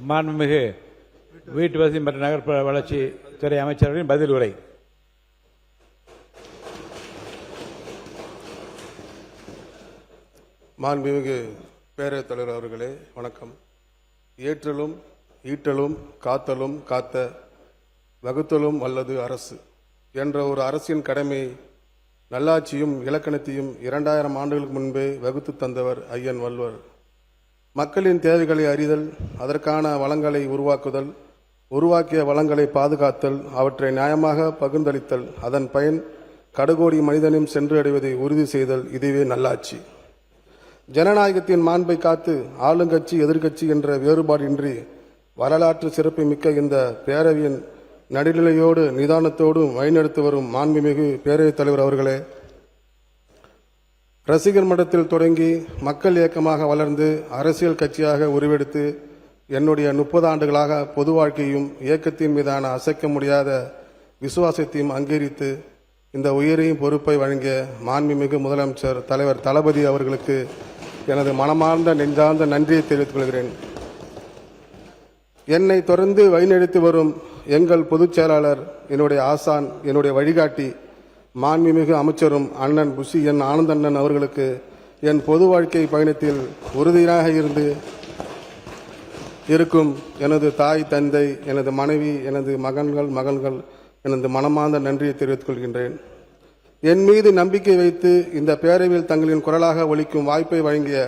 மாண்புமிகு வீட்டு வசதி மற்றும் நகர்ப்புற வளர்ச்சி துறை அமைச்சர்களின் பதில் உரை. மாண்புமிகு பேரவைத் தலைவர் அவர்களே வணக்கம். ஏற்றலும் ஈட்டலும் காத்தலும் காத்த வகுத்தலும் அல்லது அரசு என்ற ஒரு அரசின் கடமை நல்லாட்சியும் இலக்கணத்தையும் 2000 ஆண்டுகளுக்கு முன்பே வகுத்து தந்தவர் ஐயன் வள்ளுவர். மக்களின் தேவைகளை அறிதல், அதற்கான வளங்களை உருவாக்குதல், உருவாக்கிய வளங்களை பாதுகாத்தல், அவற்றை நியாயமாக பகிர்ந்தளித்தல், அதன் பயன் கடுகோடி மனிதனும் சென்று அடைவதை உறுதி செய்தல், இதுவே நல்லாட்சி. ஜனநாயகத்தின் மாண்பை காத்து ஆளுங்கட்சி எதிர்க்கட்சி என்ற வேறுபாடின்றி வரலாற்று சிறப்பு மிக்க இந்த பேரவையின் நடுநிலையோடு நிதானத்தோடும் வழிநடத்தி வரும் மாண்புமிகு பேரவைத் தலைவர் அவர்களே, ரசிகர் மன்றத்தில் தொடங்கி மக்கள் இயக்கமாக வளர்ந்து அரசியல் கட்சியாக உருவெடுத்து என்னுடைய 30 ஆண்டுகளாக பொது வாழ்க்கையும் இயக்கத்தின் மீதான அசைக்க முடியாத விசுவாசத்தையும் அங்கீகரித்து இந்த உயரிய பொறுப்பை வழங்கிய மாண்புமிகு முதலமைச்சர் தலைவர் தளபதி அவர்களுக்கு எனது மனமார்ந்த நெஞ்சார்ந்த நன்றியை தெரிவித்துக் கொள்கிறேன். என்னை தொடர்ந்து வழிநடத்தி வரும் எங்கள் பொதுச் செயலாளர், என்னுடைய ஆசான், என்னுடைய வழிகாட்டி மாண்புமிகு அமைச்சரும் அண்ணன் புஷி என் ஆனந்தண்ணன் அவர்களுக்கு என் பொது வாழ்க்கை பயணத்தில் உறுதியாக இருந்து இருக்கும் எனது தாய், தந்தை, எனது மனைவி, எனது மகன்கள் எனது மனமார்ந்த நன்றியை தெரிவித்துக் கொள்கின்றேன். என் மீது நம்பிக்கை வைத்து இந்த பேரவையில் தங்களின் குரலாக ஒலிக்கும் வாய்ப்பை வழங்கிய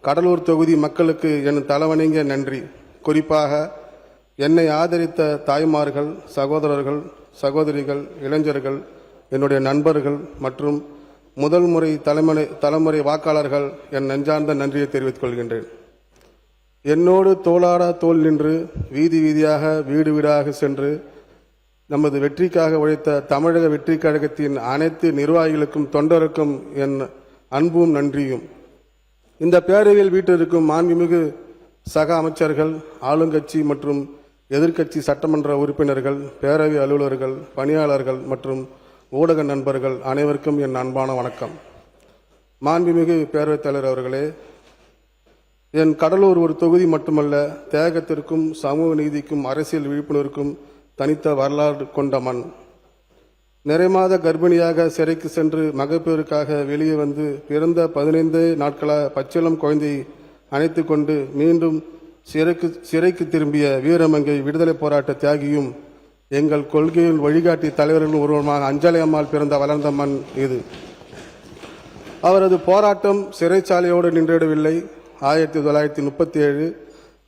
கடலூர் தொகுதி மக்களுக்கு என் தலைவணங்கிய நன்றி. குறிப்பாக என்னை ஆதரித்த தாய்மார்கள், சகோதரர்கள், சகோதரிகள், இளைஞர்கள், என்னுடைய நண்பர்கள் மற்றும் முதல் முறை தலைமுறை வாக்காளர்கள் என் நெஞ்சார்ந்த நன்றியை தெரிவித்துக் கொள்கின்றேன். என்னோடு தோளாட தோள் நின்று வீதி வீதியாக வீடு வீடாக சென்று நமது வெற்றிக்காக உழைத்த தமிழக வெற்றி கழகத்தின் அனைத்து நிர்வாகிகளுக்கும் தொண்டருக்கும் என் அன்பும் நன்றியும். இந்த பேரவையில் வீட்டிற்கும் மாண்புமிகு சக அமைச்சர்கள், ஆளுங்கட்சி மற்றும் எதிர்க்கட்சி சட்டமன்ற உறுப்பினர்கள், பேரவை அலுவலர்கள், பணியாளர்கள் மற்றும் ஊடக நண்பர்கள் அனைவருக்கும் என் அன்பான வணக்கம். மாண்புமிகு பேரவைத் தலைவர் அவர்களே, என் கடலூர் ஒரு தொகுதி மட்டுமல்ல, தியாகத்திற்கும் சமூக நீதிக்கும் அரசியல் விழிப்புணர்வுக்கும் தனித்த வரலாறு கொண்ட மண். நிறைமாத கர்ப்பிணியாக சிறைக்கு சென்று மகப்பேறுக்காக வெளியே வந்து பிறந்த 15 நாட்களாக பச்சிளம் குழந்தையை அணைத்து கொண்டு மீண்டும் சிறைக்கு திரும்பிய வீரமங்கை விடுதலை போராட்ட தியாகியும் எங்கள் கொள்கையில் வழிகாட்டி தலைவர்கள் ஒருவருமாக அஞ்சலை அம்மாள் பிறந்த வளர்ந்த மண் இது. அவரது போராட்டம் சிறைச்சாலையோடு நின்றுவிடவில்லை. 1937,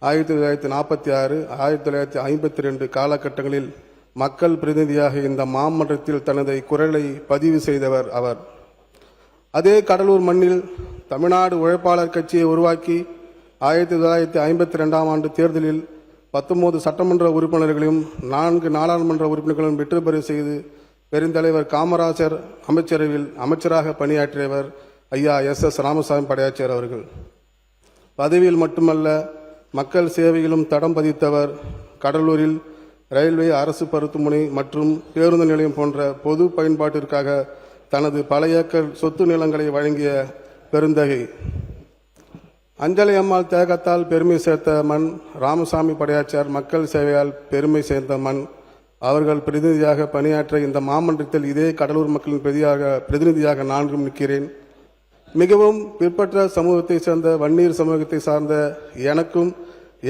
1946, 1952 காலகட்டங்களில் மக்கள் பிரதிநிதியாக இந்த மாமன்றத்தில் தனது குரலை பதிவு செய்தவர் அவர். அதே கடலூர் மண்ணில் தமிழ்நாடு உழைப்பாளர் கட்சியை உருவாக்கி 1952 ஆண்டு தேர்தலில் 19 சட்டமன்ற உறுப்பினர்களையும் 4 நாடாளுமன்ற உறுப்பினர்களும் வெற்றி பெற செய்து பெருந்தலைவர் காமராஜர் அமைச்சரவையில் அமைச்சராக பணியாற்றியவர் ஐயா SS ராமசாமி படையாச்சியார் அவர்கள். பதவியில் மட்டுமல்ல, மக்கள் சேவையிலும் தடம் பதித்தவர். கடலூரில் ரயில்வே, அரசு மருத்துவமனை மற்றும் பேருந்து நிலையம் போன்ற பொது பயன்பாட்டிற்காக தனது பல ஏக்கர் சொத்து நிலங்களை வழங்கிய பெருந்தகை. அஞ்சலை அம்மாள் தியாகத்தால் பெருமை சேர்த்த மண். ராமசாமி படையாச்சியார் மக்கள் சேவையால் பெருமை சேர்ந்த மண். அவர்கள் பிரதிநிதியாக பணியாற்ற இந்த மாமன்றத்தில் இதே கடலூர் மக்களின் பிரதிநிதியாக நான்கும் நிற்கிறேன். மிகவும் பிற்பட்ட சமூகத்தை சேர்ந்த வன்னியர் சமூகத்தை சார்ந்த எனக்கும்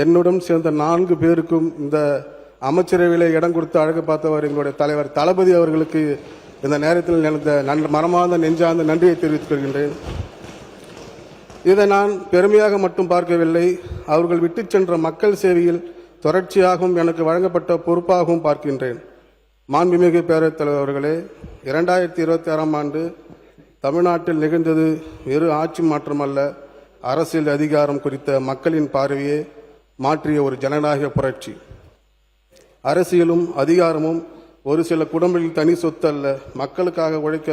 என்னுடன் சேர்ந்த 4 பேருக்கும் இந்த அமைச்சரவையில் இடம் கொடுத்து அழகு பார்த்தவர் எங்களுடைய தலைவர் தளபதி அவர்களுக்கு இந்த நேரத்தில் மனமார்ந்த நெஞ்சார்ந்த நன்றியை தெரிவித்துக் கொள்கின்றேன். இதை நான் பெருமையாக மட்டும் பார்க்கவில்லை, அவர்கள் விட்டு சென்ற மக்கள் சேவையில் தொடர்ச்சியாகவும் எனக்கு வழங்கப்பட்ட பொறுப்பாகவும் பார்க்கின்றேன். மாண்புமிகு பேரவைத் தலைவர் அவர்களே, 2026 ஆண்டு தமிழ்நாட்டில் நிகழ்ந்தது வெறு ஆட்சி மாற்றமல்ல, அரசியல் அதிகாரம் குறித்த மக்களின் பார்வையை மாற்றிய ஒரு ஜனநாயக புரட்சி. அரசியலும் அதிகாரமும் ஒரு சில குடும்பங்களில் தனி சொத்து அல்ல. மக்களுக்காக உழைக்க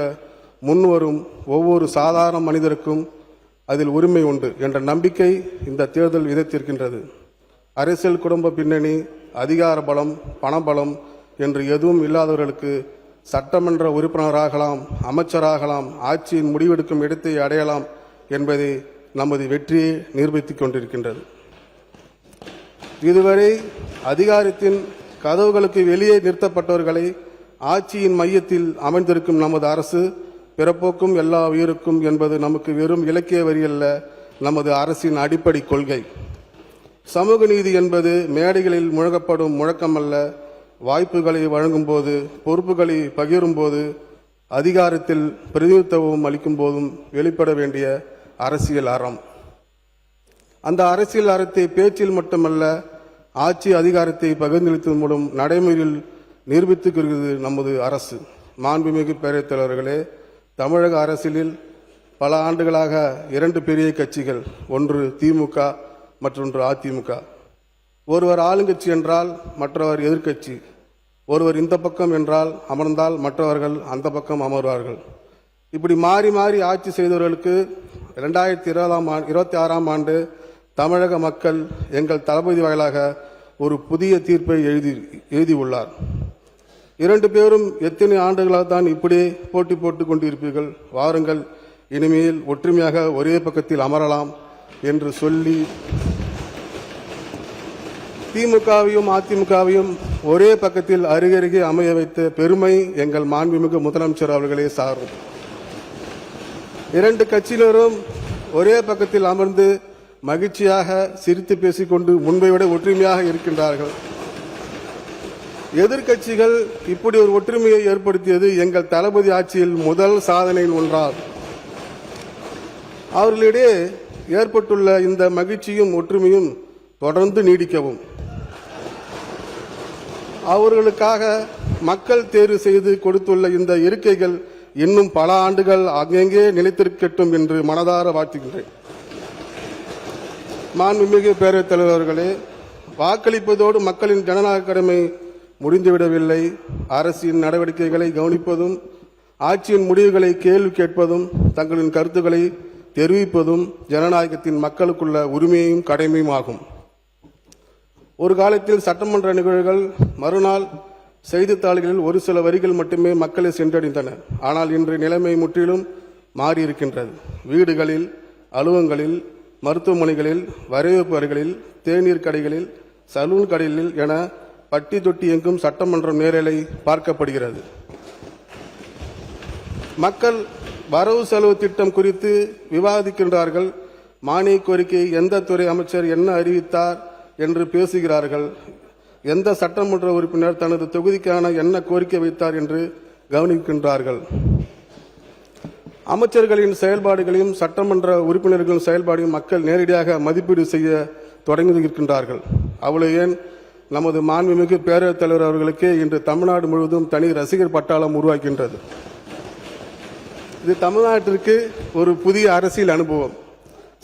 முன்வரும் ஒவ்வொரு சாதாரண மனிதருக்கும் அதில் உரிமை உண்டு என்ற நம்பிக்கை இந்த தேர்தல் விதைத்திருக்கின்றது. அரசியல் குடும்ப பின்னணி, அதிகார பலம், பணபலம் என்று எதுவும் இல்லாதவர்களுக்கு சட்டமன்ற உறுப்பினராகலாம், அமைச்சராகலாம், ஆட்சியின் முடிவெடுக்கும் இடத்தை அடையலாம் என்பதை நமது வெற்றியை நிரூபித்துக் கொண்டிருக்கின்றது. இதுவரை அதிகாரத்தின் கதவுகளுக்கு வெளியே நிறுத்தப்பட்டவர்களை ஆட்சியின் மையத்தில் அமைந்திருக்கும் நமது அரசு பிறப்போக்கும் எல்லா உயிருக்கும் என்பது நமக்கு வெறும் இலக்கிய வரியல்ல, நமது அரசின் அடிப்படை கொள்கை. சமூக நீதி என்பது மேடைகளில் முழங்கப்படும் முழக்கமல்ல, வாய்ப்புகளை வழங்கும் போது, பொறுப்புகளை பகிரும் போது, அதிகாரத்தில் பிரதிநிதித்துவம் அளிக்கும் போதும் வெளிப்பட வேண்டிய அரசியல் அறம். அந்த அரசியல் அறத்தை பேச்சில் மட்டுமல்ல, ஆட்சி அதிகாரத்தை பகிர்ந்தளித்ததன் மூலம் நடைமுறையில் நிரூபித்துக்கிறது நமது அரசு. மாண்புமிகு பேரவைத் தலைவர்களே, தமிழக அரசியலில் பல ஆண்டுகளாக இரண்டு பெரிய கட்சிகள், ஒன்று திமுக, மற்றொன்று அதிமுக. ஒருவர் ஆளுங்கட்சி என்றால் மற்றவர் எதிர்க்கட்சி. ஒருவர் இந்த பக்கம் என்றால் அமர்ந்தால் மற்றவர்கள் அந்த பக்கம் அமர்வார்கள். இப்படி மாறி மாறி ஆட்சி செய்தவர்களுக்கு 2026ஆம் ஆண்டு தமிழக மக்கள் எங்கள் தளபதி வாயிலாக ஒரு புதிய தீர்ப்பை எழுதியுள்ளார். இரண்டு பேரும் எத்தனை ஆண்டுகளாக தான் இப்படி போட்டி போட்டுக் கொண்டிருப்பீர்கள்? வாருங்கள், இனிமேல் ஒற்றுமையாக ஒரே பக்கத்தில் அமரலாம் என்று சொல்லி திமுகவையும் அதிமுகவையும் ஒரே பக்கத்தில் அருகருகே அமைய வைத்த பெருமை எங்கள் மாண்புமிகு முதலமைச்சர் அவர்களே சாரும். இரண்டு கட்சியினரும் ஒரே பக்கத்தில் அமர்ந்து மகிழ்ச்சியாக சிரித்து பேசிக்கொண்டு முன்பை விட ஒற்றுமையாக இருக்கின்றார்கள். எதிர்க்கட்சிகள் இப்படி ஒரு ஒற்றுமையை ஏற்படுத்தியது எங்கள் தளபதி ஆட்சியில் முதல் சாதனையில் ஒன்றாகும். அவர்களிடையே ஏற்பட்டுள்ள இந்த மகிழ்ச்சியும் ஒற்றுமையும் தொடர்ந்து நீடிக்கவும், அவர்களுக்காக மக்கள் தேர்வு செய்து கொடுத்துள்ள இந்த இருக்கைகள் இன்னும் பல ஆண்டுகள் அங்கெங்கே நிலைத்திருக்கட்டும் என்று மனதார வாழ்த்துகின்றேன். மாண்புமிகு பேரவைத் தலைவர்களே, வாக்களிப்பதோடு மக்களின் ஜனநாயக கடமை முடிந்துவிடவில்லை. அரசின் நடவடிக்கைகளை கவனிப்பதும், ஆட்சியின் முடிவுகளை கேள்வி கேட்பதும், தங்களின் கருத்துக்களை தெரிவிப்பதும் ஜனநாயகத்தின் மக்களுக்குள்ள உரிமையும் கடமையும் ஆகும். ஒரு காலத்தில் சட்டமன்ற நிகழ்வுகள் மறுநாள் செய்தித்தாள்களில் ஒரு சில வரிகள் மட்டுமே மக்களை சென்றடைந்தன. ஆனால் இன்று நிலைமை முற்றிலும் மாறியிருக்கின்றது. வீடுகளில், அலுவலகங்களில், மருத்துவமனைகளில், வரவேற்பு அறைகளில், தேநீர் கடைகளில், சலூன் கடைகளில் என பட்டி தொட்டி எங்கும் சட்டமன்றம் நேரலை பார்க்கப்படுகிறது. மக்கள் வரவு செலவு திட்டம் குறித்து விவாதிக்கின்றார்கள். மானிய கோரிக்கை எந்த துறை அமைச்சர் என்ன அறிவித்தார் என்று பேசுகிறார்கள். எந்த சட்டமன்ற உறுப்பினர் தனது தொகுதிக்கான என்ன கோரிக்கை வைத்தார் என்று கவனிக்கின்றார்கள். அமைச்சர்களின் செயல்பாடுகளையும் சட்டமன்ற உறுப்பினர்களின் செயல்பாடையும் மக்கள் நேரடியாக மதிப்பீடு செய்ய தொடங்கியிருக்கின்றார்கள். அவ்வளவு ஏன், நமது மாண்புமிகு பேரவைத் தலைவர் அவர்களுக்கு இன்று தமிழ்நாடு முழுவதும் தனி ரசிகர் பட்டாளம் உருவாக்கின்றது. இது தமிழ்நாட்டிற்கு ஒரு புதிய அரசியல் அனுபவம்.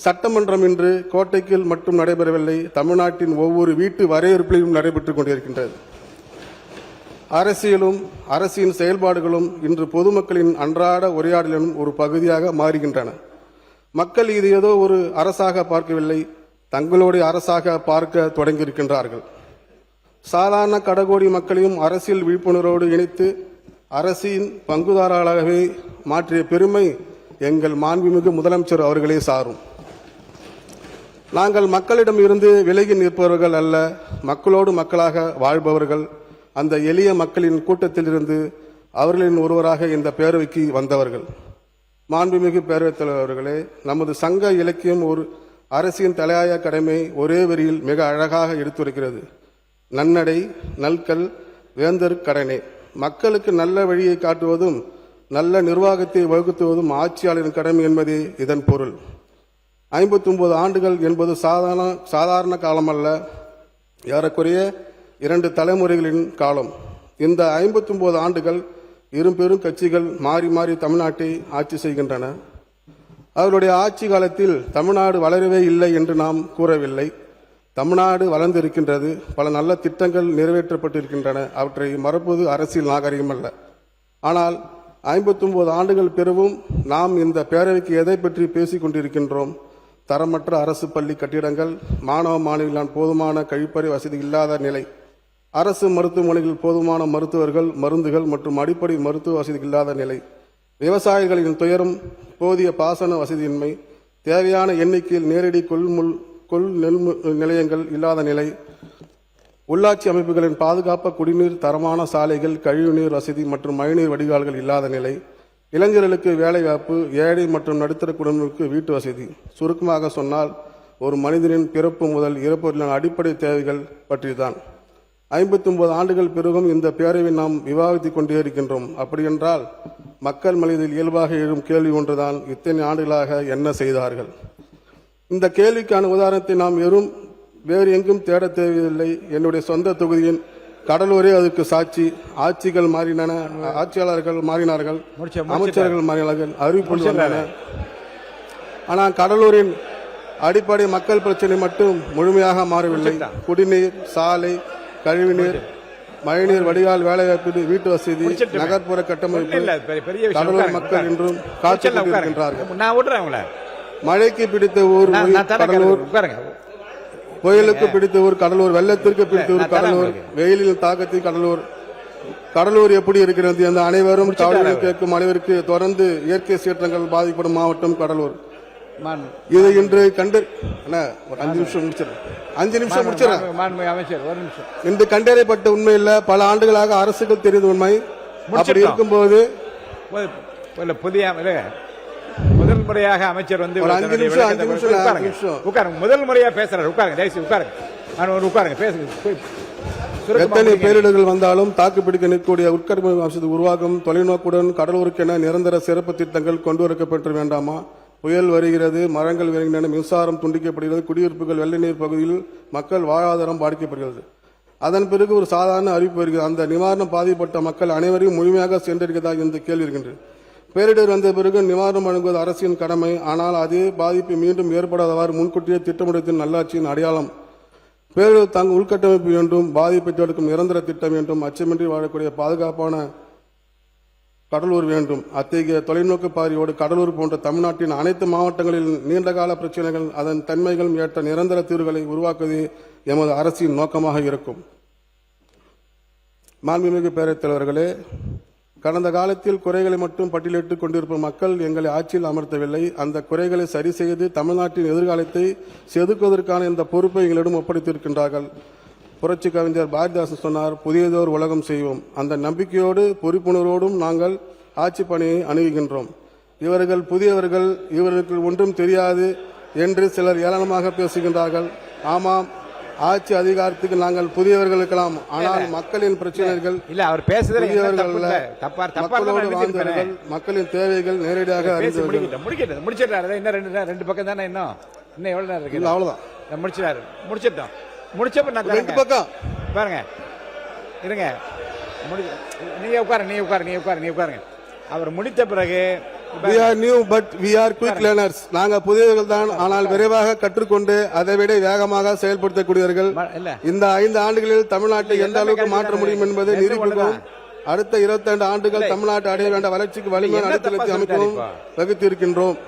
சட்டமன்றம் இன்று கோட்டைக்குள் மட்டும் நடைபெறவில்லை, தமிழ்நாட்டின் ஒவ்வொரு வீட்டு வரவேற்பிலும் நடைபெற்றுக் கொண்டிருக்கின்றது. அரசியலும் அரசின் செயல்பாடுகளும் இன்று பொதுமக்களின் அன்றாட உரையாடலிலும் ஒரு பகுதியாக மாறுகின்றன. மக்கள் இது ஏதோ ஒரு அரசாக பார்க்கவில்லை, தங்களுடைய அரசாக பார்க்க தொடங்கியிருக்கின்றார்கள். சாதாரண கடகோடி மக்களையும் அரசியல் விழிப்புணர்வோடு இணைத்து அரசின் பங்குதாரர்களாகவே மாற்றிய பெருமை எங்கள் மாண்புமிகு முதலமைச்சர் அவர்களே சாரும். நாங்கள் மக்களிடம் இருந்து விலகி நிற்பவர்கள் அல்ல, மக்களோடு மக்களாக வாழ்பவர்கள். அந்த எளிய மக்களின் கூட்டத்திலிருந்து அவர்களின் ஒருவராக இந்த பேரவைக்கு வந்தவர்கள். மாண்புமிகு பேரவைத் தலைவர்களே, நமது சங்க இலக்கியம் ஒரு அரசின் தலையாய கடமை ஒரே வரியில் மிக அழகாக எடுத்துரைக்கிறது. நன்னடை நல்கல் வேந்தர் கடனே. மக்களுக்கு நல்ல வழியை காட்டுவதும் நல்ல நிர்வாகத்தை வகுத்துவதும் ஆட்சியாளரின் கடமை என்பதே இதன் பொருள். 59 ஆண்டுகள் என்பது சாதாரண காலமல்ல, ஏறக்குறைய 2 தலைமுறைகளின் காலம். இந்த 59 ஆண்டுகள் இரு பெரும் கட்சிகள் மாறி மாறி தமிழ்நாட்டை ஆட்சி செய்கின்றன. அவருடைய ஆட்சி காலத்தில் தமிழ்நாடு வளரவே இல்லை என்று நாம் கூறவில்லை. தமிழ்நாடு வளர்ந்திருக்கின்றது, பல நல்ல திட்டங்கள் நிறைவேற்றப்பட்டிருக்கின்றன. அவற்றை மறப்பது அரசியல் நாகரிகம் அல்ல. ஆனால் 59 ஆண்டுகள் பிறகும் நாம் இந்த பேரவைக்கு எதை பற்றி பேசிக் கொண்டிருக்கின்றோம்? தரமற்ற அரசு பள்ளி கட்டிடங்கள், மாணவ மாணவிகளால் போதுமான கழிப்பறை வசதி இல்லாத நிலை, அரசு மருத்துவமனைகளில் போதுமான மருத்துவர்கள், மருந்துகள் மற்றும் அடிப்படை மருத்துவ வசதி இல்லாத நிலை, விவசாயிகளின் துயரம், போதிய பாசன வசதியின்மை, தேவையான எண்ணிக்கையில் நேரடி கொள் நெல் நிலையங்கள் இல்லாத நிலை, உள்ளாட்சி அமைப்புகளின் பாதுகாப்பு, குடிநீர், தரமான சாலைகள், கழிவுநீர் வசதி மற்றும் மழைநீர் வடிகால்கள் இல்லாத நிலை, இளைஞர்களுக்கு வேலைவாய்ப்பு, ஏழை மற்றும் நடுத்தர குடும்பங்களுக்கு வீட்டு வசதி. சுருக்கமாக சொன்னால் ஒரு மனிதனின் பிறப்பு முதல் இறப்பு வரையிலான அடிப்படை தேவைகள் பற்றிதான். 59 ஆண்டுகள் பிறகும் இந்த பேரவை நாம் விவாதித்துக் கொண்டே இருக்கின்றோம். அப்படியென்றால் மக்கள் மனதில் இயல்பாக எழும் கேள்வி ஒன்றுதான், இத்தனை ஆண்டுகளாக என்ன செய்தார்கள்? இந்த கேள்விக்கான உதாரணத்தை நாம் வேறு எங்கும் தேட தேவையில்லை. என்னுடைய சொந்த தொகுதியின் கடலூரே அதுக்கு சாட்சி. ஆட்சிகள் மாறின, ஆட்சியாளர்கள் மாறினார்கள், அமைச்சர்கள் மாறினார்கள், அறிவிப்புகள் வந்தன. ஆனால் கடலூரின் அடிப்படை மக்கள் பிரச்சனை மட்டும் முழுமையாக மாறவில்லை. குடிநீர், சாலை, கழிவுநீர், மழைநீர் வடிகால், வேலைவாய்ப்பு, வீட்டு வசதி, நகர்ப்புற கட்டமைப்பு கடலூர் மக்கள் இன்றும் காட்சி கொண்டிருக்கின்றார்கள். மழைக்கு பிடித்த ஊர் கடலூர், புயலுக்கு பிடித்த ஊர் கடலூர், வெள்ளத்திற்கு பிடித்த ஊர் கடலூர், வெயிலின் தாக்கத்தில் கடலூர். கடலூர் எப்படி இருக்கிறது அந்த அனைவரும் கவலை கேட்கும் அளவிற்கு தொடர்ந்து இயற்கை சீற்றங்கள் பாதிக்கப்படும் மாவட்டம் கடலூர். இது இன்று ஒரு 5 நிமிஷம் முடிச்சிடறேன். இன்று கண்டறியப்பட்ட உண்மை இல்ல, பல ஆண்டுகளாக அரசுகள் தெரிந்த உண்மை. அப்படி இருக்கும்போது முதல் முறையாக அமைச்சர் வந்து முதல் முறையாக பேசுறாரு. உட்காருங்க, பேசுங்க. எத்தனை பேரிடர்கள் வந்தாலும் தாக்குப்பிடிக்க நிற்கக்கூடிய உட்கட்டமைப்பு வசதி உருவாகும் தொலைநோக்குடன் கடலூருக்கென நிரந்தர சிறப்பு திட்டங்கள் கொண்டு வரப்பெற்ற வேண்டாமா? புயல் வருகிறது, மரங்கள் வருகின்றன, மின்சாரம் துண்டிக்கப்படுகிறது, குடியிருப்புகள் வெள்ள நீர் பகுதியில் மக்கள் வாழ்வாதாரம் பாதிக்கப்படுகிறது. அதன் பிறகு ஒரு சாதாரண அறிவிப்பு வருகிறது. அந்த நிவாரணம் பாதிக்கப்பட்ட மக்கள் அனைவரையும் முழுமையாக சென்றிருக்கிறதா என்று கேள்வி இருக்கின்றது. பேரிடர் வந்த பிறகு நிவாரணம் வழங்குவது அரசின் கடமை. ஆனால் அதே பாதிப்பு மீண்டும் ஏற்படாதவாறு முன்கூட்டியே திட்டமிடுவதின் நல்லாட்சியின் அடையாளம். பேரிடர் தாங்க உள்கட்டமைப்பு வேண்டும், பாதிப்பை தடுக்கும் நிரந்தர திட்டம் வேண்டும், அச்சமின்றி வாழக்கூடிய பாதுகாப்பான கடலூர் வேண்டும். அத்தகைய தொலைநோக்கு பார்வையோடு கடலூர் போன்ற தமிழ்நாட்டின் அனைத்து மாவட்டங்களில் நீண்டகால பிரச்சனைகள், அதன் தன்மைகள் ஏற்ற நிரந்தர தீர்வுகளை உருவாக்குவதே எமது அரசின் நோக்கமாக இருக்கும். மாண்புமிகு பேரவைத் தலைவர்களே, கடந்த காலத்தில் குறைகளை மட்டும் பட்டியலிட்டுக் கொண்டிருக்கும் மக்கள் எங்களை ஆட்சியில் அமர்த்தவில்லை. அந்த குறைகளை சரி செய்து தமிழ்நாட்டின் எதிர்காலத்தை செதுக்குவதற்கான இந்த பொறுப்பை எங்களிடம் ஒப்படைத்திருக்கின்றார்கள். புரட்சி கவிஞர் பாரதிதாசன் சொன்னார், புதியதோர் உலகம் செய்வோம். அந்த நம்பிக்கையோடு பொறுப்புணர்வோடும் நாங்கள் ஆட்சி பணியை அணுகுகின்றோம். இவர்கள் புதியவர்கள், இவர்களுக்கு ஒன்றும் தெரியாது என்று சிலர் ஏளனமாக பேசுகின்றார்கள். ஆமாம், ஆட்சி அதிகாரத்துக்கு நாங்கள் புதியவர்கள் இருக்கலாம். ஆனால் மக்களின் பிரச்சனைகள் மக்களோடு வாழ்ந்தவர்கள், மக்களின் தேவைகள் நேரடியாக அறிந்தவர்கள். ரெண்டு பக்கம் தானே இன்னும் எவ்வளவு நேரம் இருக்கு? அவ்வளவுதான், முடிச்சிட்டோம். முடிச்சப்ப ரெண்டு பக்கம் பாருங்க. இருங்க, நீங்க உட்காருங்க. அவர் முடித்த பிறகு we are new but we are quick learners. நாங்க புதியவர்கள் தான், ஆனால் விரைவாக கற்றுக்கொண்டு அதை விட வேகமாக செயல்படுத்தக்கூடியவர்கள். இந்த 5 ஆண்டுகளில் தமிழ்நாட்டை எந்த அளவுக்கு மாற்ற முடியும் என்பதை நிரூபிக்கவும், அடுத்த 22 ஆண்டுகள் தமிழ்நாட்டை அடைய வேண்டிய வளர்ச்சிக்கு வலிமையான அடித்தளத்தை அமைக்கவும் வகுத்திருக்கின்றோம்.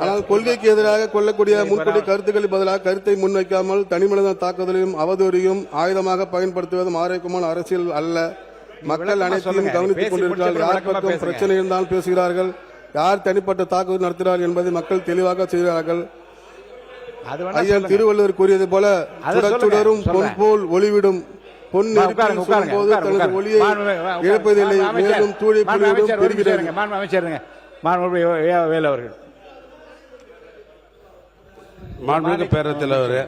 ஆனால் கொள்கைக்கு எதிராக கொள்ளக்கூடிய முன்கூட்டி கருத்துக்களுக்கு பதிலாக கருத்தை முன்வைக்காமல் தனிமனித தாக்குதலையும் அவதூறையும் ஆயுதமாக பயன்படுத்துவதும் ஆரோக்கியமான அரசியல் அல்ல. மக்கள் அனைத்தையும் கவனித்துக் கொண்டிருக்கிறார்கள். யார் பக்கம் பிரச்சனை இருந்தால் பேசுகிறார்கள், யார் தனிப்பட்ட தாக்குதல் நடத்துகிறார்கள் என்பதை மக்கள் தெளிவாக செய்கிறார்கள். ஐயன் திருவள்ளுவர் கூறியது போல, சுடரும் பொன் போல் ஒளிவிடும் பொன் போது தனது ஒளியை இழப்பதில்லை, மேலும் தூளை பெறுகிறது. மாண்புமிகு பேரவைத் தலைவர்,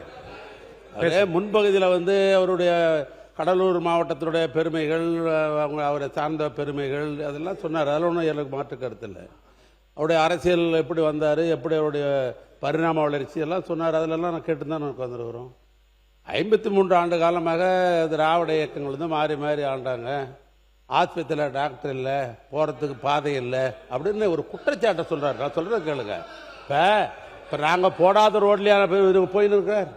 முன்பகுதியில் அவருடைய கடலூர் மாவட்டத்தினுடைய பெருமைகள், அவரை சார்ந்த பெருமைகள் அதெல்லாம் சொன்னார். அதில் ஒன்றும் எனக்கு மாற்று கருத்து இல்லை. அவருடைய அரசியல் எப்படி வந்தார், எப்படி அவருடைய பரிணாம வளர்ச்சி எல்லாம் சொன்னார். அதிலெல்லாம் நான் கேட்டு தான் நமக்கு வந்துருக்கிறோம். 53 ஆண்டு காலமாக திராவிட இயக்கங்கள் மாறி மாறி ஆண்டாங்க. ஆஸ்பத்திரியில் டாக்டர் இல்லை, போகிறதுக்கு பாதை இல்லை அப்படின்னு ஒரு குற்றச்சாட்டை சொல்கிறார். நான் சொல்கிறத கேளுங்க. இப்போ நாங்கள் போடாத ரோட்லையான போயின்னு இருக்கிறார்.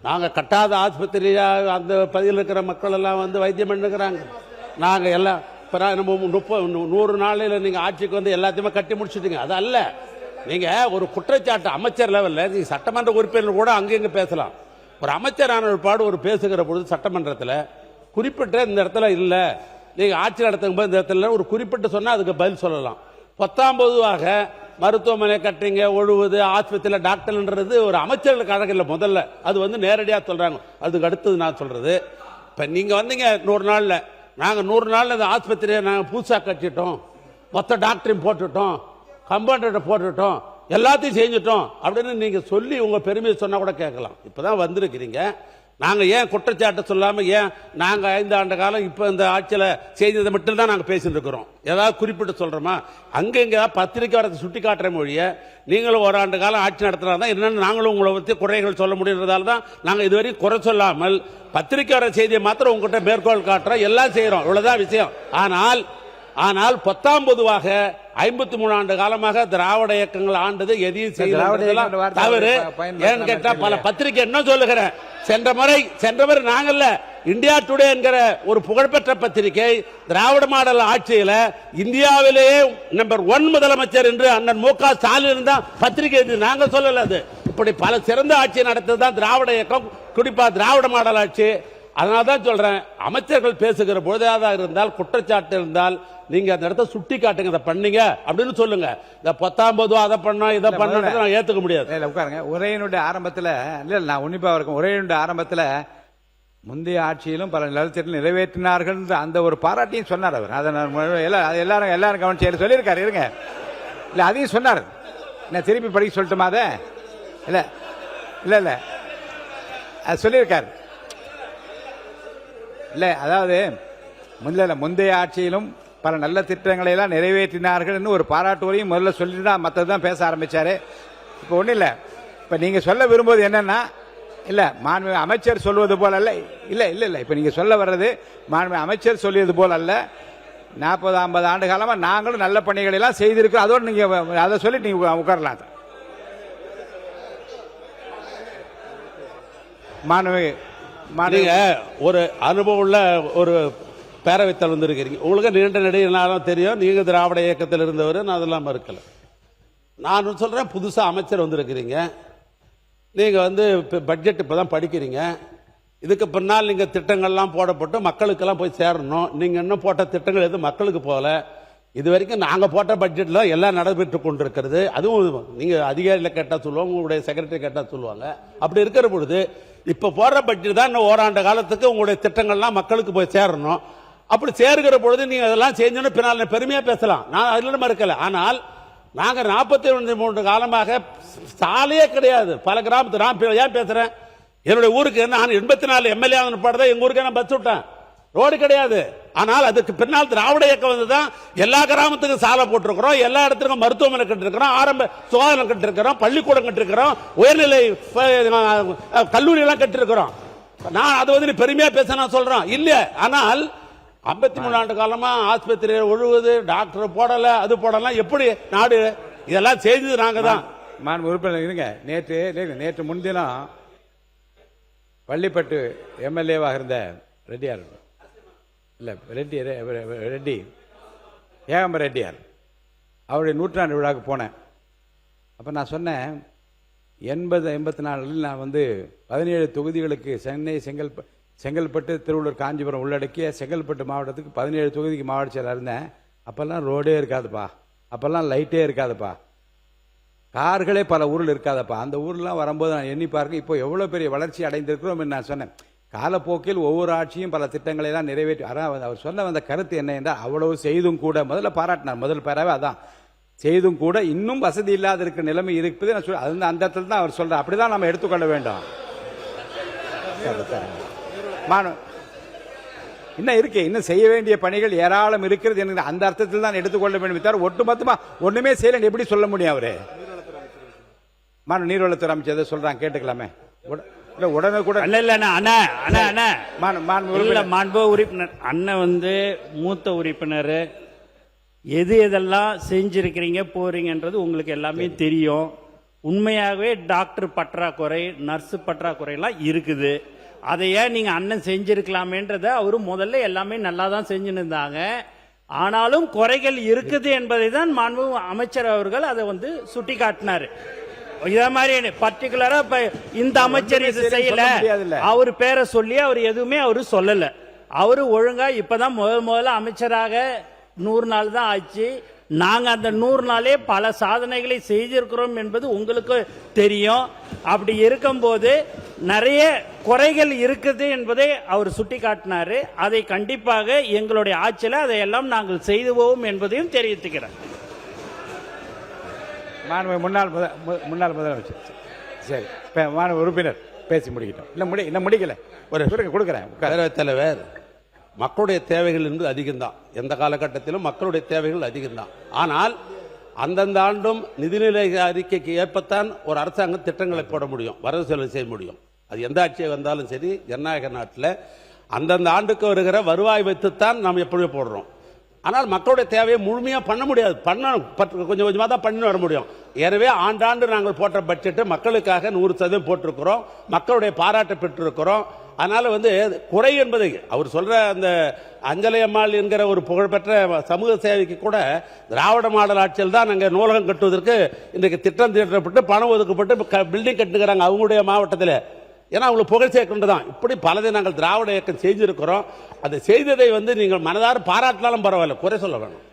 நாங்கள் கட்டாத ஆஸ்பத்திரியா அந்த பகுதியில் இருக்கிற மக்கள் எல்லாம் வைத்தியம் பண்ணுகிறாங்க. நாங்கள் எல்லாம் இப்போ நம்ம 100 நாளில் நீங்கள் ஆட்சிக்கு எல்லாத்தையுமே கட்டி முடிச்சுட்டீங்க. அது அல்ல, நீங்கள் ஒரு குற்றச்சாட்டு அமைச்சர் லெவலில் நீங்கள் சட்டமன்ற உறுப்பினர் கூட அங்கங்கே பேசலாம். ஒரு அமைச்சரான ஒரு பாடு ஒரு பேசுகிற பொழுது சட்டமன்றத்தில் குறிப்பிட்ட இந்த இடத்துல இல்லை, நீங்கள் ஆட்சி நடத்தும் போது இந்த இடத்துல ஒரு குறிப்பிட்டு சொன்னால் அதுக்கு பதில் சொல்லலாம். 19ஆக மருத்துவமனை கட்டுறீங்க, ஒழுவுது, ஆஸ்பத்திரியில் டாக்டர்ன்றது ஒரு அமைச்சர்களுக்கு அழகு இல்லை. முதல்ல அது வந்து நேரடியாக சொல்றாங்க. அதுக்கு அடுத்தது நான் சொல்றது, இப்ப நீங்க வந்தீங்க 100 நாள்ல, நாங்க 100 நாள்ல இந்த ஆஸ்பத்திரியை நாங்க புதுசா கட்டிட்டோம், மொத்த டாக்டரையும் போட்டுட்டோம், கம்பவுண்டரை போட்டுட்டோம், எல்லாத்தையும் செஞ்சுட்டோம் அப்படின்னு நீங்க சொல்லி உங்க பெருமையை சொன்னா கூட கேட்கலாம். இப்பதான் வந்திருக்கிறீங்க. நாங்க ஏன் குற்றச்சாட்டு சொல்லாம, ஏன் நாங்க 5 ஆண்டு காலம் இப்ப இந்த ஆட்சியில செய்ததை மட்டும் தான் நாங்க பேசிட்டு இருக்கிறோம். ஏதாவது குறிப்பிட்டு சொல்றோமா? அங்க பத்திரிக்கை வரது சுட்டி காட்டுற மொழிய நீங்களும் 1 ஆண்டு காலம் ஆட்சி நடத்தினாதான் என்னன்னு நாங்களும் உங்களை பத்தி குறைகள் சொல்ல முடியுறதால தான் நாங்க இதுவரையும் குறை சொல்லாமல் பத்திரிக்கை வர செய்தியை மாத்திரம் உங்ககிட்ட மேற்கோள் காட்டுறோம், எல்லாம் செய்யறோம். இவ்வளவுதான் விஷயம். ஆனால் 10ஆம் பொதுவாக 53 ஆண்டு காலமாக திராவிட இயக்கங்கள் ஆண்டது எதையும் செய்ய தவறு. ஏன்னு கேட்டா பல பத்திரிகை என்ன சொல்லுகிறேன், சென்ற முறை நாங்கல்ல, இந்தியா டுடே என்கிற ஒரு புகழ்பெற்ற பத்திரிகை திராவிட மாடல் ஆட்சியில இந்தியாவிலேயே நம்பர் 1 முதலமைச்சர் என்று அண்ணன் மு.க. ஸ்டாலின் தான் பத்திரிகை. நாங்க சொல்லல. அது இப்படி பல சிறந்த ஆட்சி நடத்ததுதான் திராவிட இயக்கம், குறிப்பா திராவிட மாடல் ஆட்சி. அதனால்தான் சொல்றேன், அமைச்சர்கள் பேசுகிற பொழுதாக இருந்தால், குற்றச்சாட்டு இருந்தால் நீங்க அந்த இடத்த சுட்டி காட்டுங்க, இதை பண்ணீங்க அப்படின்னு சொல்லுங்க. இந்த 10ஆம் பொதுவா அதை பண்ணோம் இதை பண்ண நான் ஏத்துக்க முடியாது. உட்காருங்க. உரையினுடைய ஆரம்பத்தில் இல்ல, நான் உன்னிப்பா இருக்கும். உரையினுடைய ஆரம்பத்தில் முந்தைய ஆட்சியிலும் பல நலத்திட்டங்கள் நிறைவேற்றினார்கள் அந்த ஒரு பாராட்டியும் சொன்னார் அவர். அதை நான் எல்லாரும் கவனிச்சு சொல்லியிருக்காரு. இருங்க, இல்ல அதையும் சொன்னார். நான் திருப்பி படிக்க சொல்லட்டுமா? அதை இல்ல இல்ல இல்ல அது சொல்லியிருக்காரு. இல்ல அதாவது முந்தைய ஆட்சியிலும் பல நல்ல திட்டங்களை எல்லாம் நிறைவேற்றினார்கள் ஒரு பாராட்டு வரையும் முதல்ல சொல்லிட்டு தான் மற்றதான் பேச ஆரம்பிச்சாரு. இப்போ ஒன்றும் இல்லை, இப்போ நீங்க சொல்ல விரும்புவது என்னன்னா, இல்ல மாண்புமிகு அமைச்சர் சொல்வது போல அல்ல. இல்ல இல்ல இல்ல இப்போ நீங்க சொல்ல வர்றது மாண்புமிகு அமைச்சர் சொல்லியது போல அல்ல. 40-50 ஆண்டு காலமா நாங்களும் நல்ல பணிகளை எல்லாம் செய்திருக்கோம். அதோடு நீங்க அதை சொல்லி நீங்க உட்காரலாம். மாண்புமிகு நீங்க ஒரு அனுபவம் உள்ள ஒரு பேரவைத்தல் வந்திருக்கிறீங்க. உங்களுக்கு நீண்ட நெடுநாளும் தெரியும். நீங்க திராவிட இயக்கத்தில் இருந்தவர், நான் அதெல்லாம் மறுக்கல. நான் சொல்றேன், புதுசா அமைச்சர் வந்திருக்கிறீங்க. நீங்க வந்து பட்ஜெட் இப்பதான் படிக்கிறீங்க. இதுக்கு பின்னால் நீங்க திட்டங்கள்லாம் போடப்பட்டு மக்களுக்கெல்லாம் போய் சேரணும். நீங்க இன்னும் போட்ட திட்டங்கள் எதுவும் மக்களுக்கு போகல. இது வரைக்கும் நாங்க போட்ட பட்ஜெட்ல எல்லாம் நடைபெற்று கொண்டிருக்கிறது. அதுவும் நீங்க அதிகாரிகளை கேட்டா சொல்லுவாங்க, உங்களுடைய செக்ரட்டரி கேட்டா சொல்லுவாங்க. அப்படி இருக்கிற பொழுது இப்ப போடுற பட்ஜெட் தான் இன்னும் ஓராண்டு காலத்துக்கு உங்களுடைய திட்டங்கள்லாம் மக்களுக்கு போய் சேரணும். அப்படி சேருகிற பொழுது நீங்க அதெல்லாம் செஞ்சோன்னு பின்னால் பெருமையா பேசலாம், நான் அதுல மறுக்கல. ஆனால் நாங்க 43 காலமாக சாலையே கிடையாது பல கிராமத்து. நான் ஏன் பேசுறேன், என்னுடைய ஊருக்கு நான் 84 எம்எல்ஏ பாடுதான் எங்க ஊருக்கு நான் பஸ் விட்டேன், ரோடு கிடையாது. ஆனால் அதுக்கு பின்னால் திராவிட இயக்கம் வந்துதான் எல்லா கிராமத்துக்கும் சாலை போட்டிருக்கிறோம், எல்லா இடத்துக்கும் மருத்துவமனை கட்டிருக்கிறோம், ஆரம்ப சுகாதாரம் கட்டிருக்கிறோம், பள்ளிக்கூடம் கட்டிருக்கிறோம், உயர்நிலை கல்லூரி எல்லாம் கட்டிருக்கிறோம். நான் அதை வந்து பெருமையா பேச நான் சொல்றேன் இல்ல. ஆனால் 53 ஆண்டு காலமா ஆஸ்பத்திரி ஒழுகுது, டாக்டர் போடல, அது போடலாம், எப்படி நாடு இதெல்லாம் செய்தது நாங்க தான். உறுப்பினர் இருங்க. நேற்று முன்தினம் பள்ளிப்பட்டு எம்எல்ஏவாக இருந்த ரெட்டியார் இல்ல ரெட்டி ஏகம்ப ரெட்டியார் அவருடைய 100ஆண்டு விழாவுக்கு போனேன். அப்ப நான் சொன்னேன், 80-84 நான் வந்து 17 தொகுதிகளுக்கு சென்னை, செங்கல்பட்டு, திருவள்ளூர், காஞ்சிபுரம் உள்ளடக்கிய செங்கல்பட்டு மாவட்டத்துக்கு 17 தொகுதிக்கு மாவட்ட செயலாளர் இருந்தேன். அப்பெல்லாம் ரோடே இருக்காதுப்பா, அப்பெல்லாம் லைட்டே இருக்காதுப்பா, கார்களே பல ஊரில் இருக்காதப்பா. அந்த ஊர்லாம் வரும்போது நான் எண்ணி பார்க்க இப்போ எவ்வளவு பெரிய வளர்ச்சி அடைந்திருக்கிறோம் நான் சொன்னேன். காலப்போக்கில் ஒவ்வொரு ஆட்சியும் பல திட்டங்களை எல்லாம் நிறைவேற்றி. அவர் சொன்ன வந்த கருத்து என்ன என்றால், அவ்வளவு செய்தும் கூட முதல்ல பாராட்டினார். முதல் பேராவே அதான், செய்தும் கூட இன்னும் வசதி இல்லாத இருக்கிற நிலைமை இருக்குது. நான் சொல்ல அந்த இடத்துல தான் அவர் சொல்ற, அப்படிதான் நம்ம எடுத்துக்கொள்ள வேண்டும். இன்னும் இருக்கு, இன்னும் செய்ய வேண்டிய பணிகள் ஏராளம் இருக்கிறது என்கிற அந்த அர்த்தத்தில் தான் எடுத்துக்கொள்ள வேண்டும். தவிர ஒட்டுமொத்தமா ஒண்ணுமே செய்யல எப்படி சொல்ல முடியும்? அவரு நீர்வளத்துறை அமைச்சர் சொல்றாங்க, கேட்டுக்கலாமே. உடனே கூட மாண்பு உறுப்பினர் அண்ணன் வந்து மூத்த உறுப்பினர், எதெல்லாம் செஞ்சிருக்கிறீங்க போறீங்கன்றது உங்களுக்கு எல்லாமே தெரியும். உண்மையாகவே டாக்டர் பற்றாக்குறை, நர்ஸ் பற்றாக்குறை எல்லாம் இருக்குது. அதை ஏன் நீங்க அண்ணன் செஞ்சிருக்கலாமேன்றத அவரு முதல்ல எல்லாமே நல்லா தான் செஞ்சுன்னு இருந்தாங்க. ஆனாலும் குறைகள் இருக்குது என்பதை தான் மாண்பு அமைச்சர் அவர்கள் அதை வந்து சுட்டி காட்டினாரு. இதே மாதிரி பர்டிகுலரா இப்ப இந்த அமைச்சர் இது செய்யல, அவரு பேரை சொல்லி அவர் எதுவுமே அவரு சொல்லல. அவரு ஒழுங்கா இப்பதான் முதல்ல அமைச்சராக 100 நாள் தான் ஆச்சு. நாங்கள் அந்த 100 நாளே பல சாதனைகளை செய்திருக்கிறோம் என்பது உங்களுக்கு தெரியும். அப்படி இருக்கும்போது நிறைய குறைகள் இருக்குது என்பதை அவர் சுட்டிக்காட்டினாரு. அதை கண்டிப்பாக எங்களுடைய ஆட்சியில் அதையெல்லாம் நாங்கள் செய்துவோம் என்பதையும் தெரிவித்துக்கிறேன். மாண்பு முன்னாள் முதலமைச்சர். சரி, மாண்பு உறுப்பினர் பேசி முடிக்கிட்டோம். இன்னும் முடிக்கல. கொடுக்குறேன். பேரவைத் தலைவர், மக்களுடைய தேவைகள் என்பது அதிகம்தான். எந்த காலகட்டத்திலும் மக்களுடைய தேவைகள் அதிகம்தான். ஆனால் அந்தந்த ஆண்டும் நிதிநிலை அறிக்கைக்கு ஏற்பத்தான் ஒரு அரசாங்கம் திட்டங்களை போட முடியும், வரவு செலவு செய்ய முடியும். அது எந்த ஆட்சியை வந்தாலும் சரி, ஜனநாயக நாட்டில் அந்தந்த ஆண்டுக்கு வருகிற வருவாய் வைத்துத்தான் நாம் எப்பொழுதுமே போடுறோம். ஆனால் மக்களுடைய தேவையை முழுமையாக பண்ண முடியாது. கொஞ்சம் கொஞ்சமாக தான் பண்ணி வர முடியும். எனவே ஆண்டாண்டு நாங்கள் போட்ட பட்ஜெட்டு மக்களுக்காக 100% போட்டிருக்கிறோம். மக்களுடைய பாராட்டை பெற்றிருக்கிறோம். அதனால குறை என்பதை அவர் சொல்ற அந்த அஞ்சலை அம்மாள் என்கிற ஒரு புகழ்பெற்ற சமூக சேவைக்கு கூட திராவிட மாடல் ஆட்சியில் தான் நாங்கள் நூலகம் கட்டுவதற்கு இன்றைக்கு திட்டம் தீட்டப்பட்டு பணம் ஒதுக்கப்பட்டு பில்டிங் கட்டுகிறாங்க அவங்களுடைய மாவட்டத்தில். ஏன்னா அவங்களுக்கு புகழ் சேர்க்கின்றது தான். இப்படி பலதை நாங்கள் திராவிட இயக்கம் செஞ்சிருக்கிறோம். அதை செய்ததை நீங்கள் மனதார பாராட்டினாலும் பரவாயில்ல, குறை சொல்ல வேணும்.